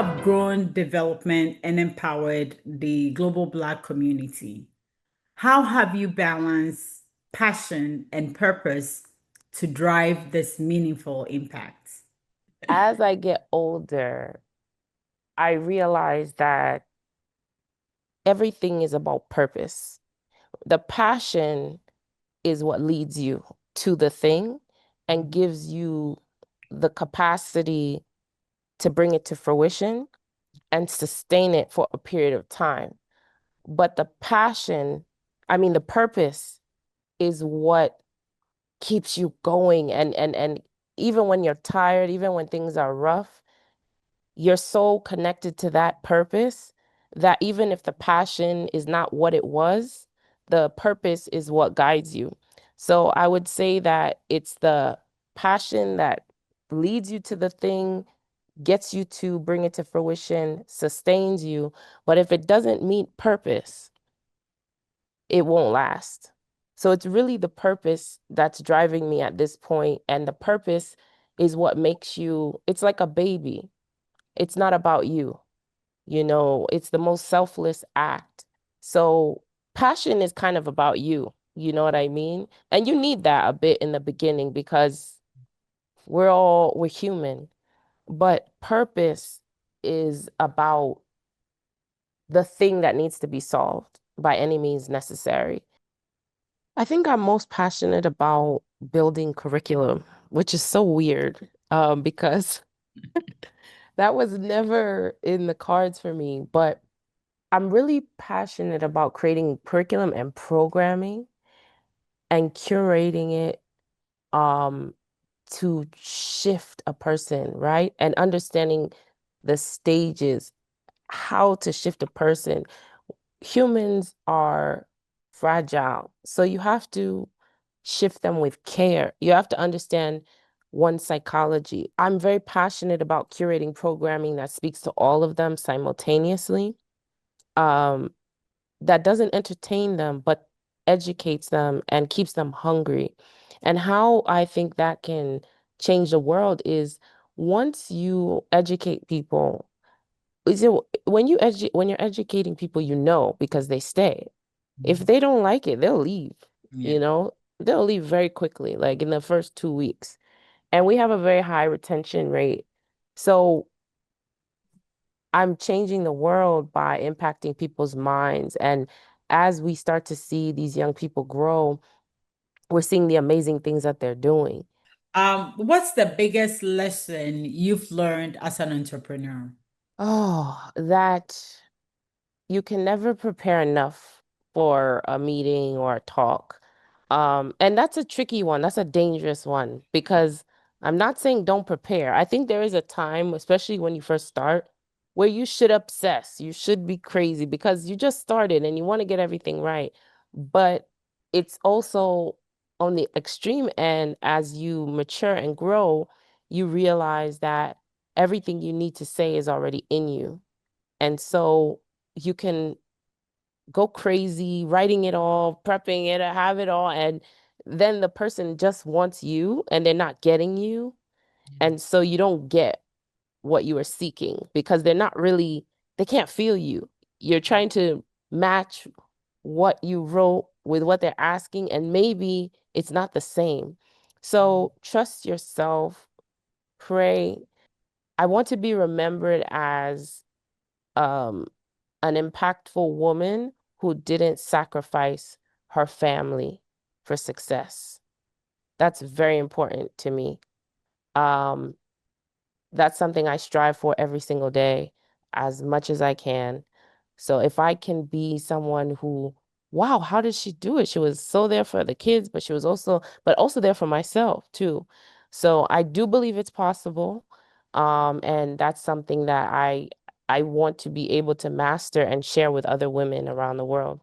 have grown development and empowered the global Black community. How have you balanced passion and purpose to drive this meaningful impact? As I get older, I realize that everything is about purpose. The passion is what leads you to the thing and gives you the capacity to bring it to fruition and sustain it for a period of time. But the passion, the purpose is what keeps you going and even when you're tired, even when things are rough, you're so connected to that purpose that even if the passion is not what it was, the purpose is what guides you. So I would say that it's the passion that leads you to the thing, gets you to bring it to fruition, sustains you. But if it doesn't meet purpose, it won't last. So it's really the purpose that's driving me at this point, and the purpose is what makes you, it's like a baby. It's not about you. It's the most selfless act. So passion is kind of about you. You know what I mean? And you need that a bit in the beginning because we're human. But purpose is about the thing that needs to be solved by any means necessary. I think I'm most passionate about building curriculum, which is so weird, because that was never in the cards for me. But I'm really passionate about creating curriculum and programming and curating it um, to shift a person, right? And understanding the stages, how to shift a person. Humans are fragile, so you have to shift them with care. You have to understand one's psychology. I'm very passionate about curating programming that speaks to all of them simultaneously. Um, that doesn't entertain them, but educates them and keeps them hungry. And how I think that can change the world is once you educate people, is it when you're educating people, because they stay. If they don't like it, they'll leave, Yeah. you know, they'll leave very quickly, like in the first 2 weeks. And we have a very high retention rate. So I'm changing the world by impacting people's minds. And as we start to see these young people grow, we're seeing the amazing things that they're doing. What's the biggest lesson you've learned as an entrepreneur? Oh, that you can never prepare enough for a meeting or a talk. And that's a tricky one. That's a dangerous one because I'm not saying don't prepare. I think there is a time, especially when you first start, where you should obsess. You should be crazy because you just started and you want to get everything right. But it's also on the extreme end, as you mature and grow, you realize that everything you need to say is already in you. And so you can go crazy, writing it all, prepping it, have it all, and then the person just wants you and they're not getting you. And so you don't get what you are seeking because they can't feel you. You're trying to match what you wrote with what they're asking, and maybe it's not the same. So trust yourself, pray. I want to be remembered as um an impactful woman who didn't sacrifice her family for success. That's very important to me. Um, that's something I strive for every single day as much as I can. So if I can be someone who, wow, how did she do it? She was so there for the kids, but but also there for myself too. So I do believe it's possible. And that's something that I want to be able to master and share with other women around the world.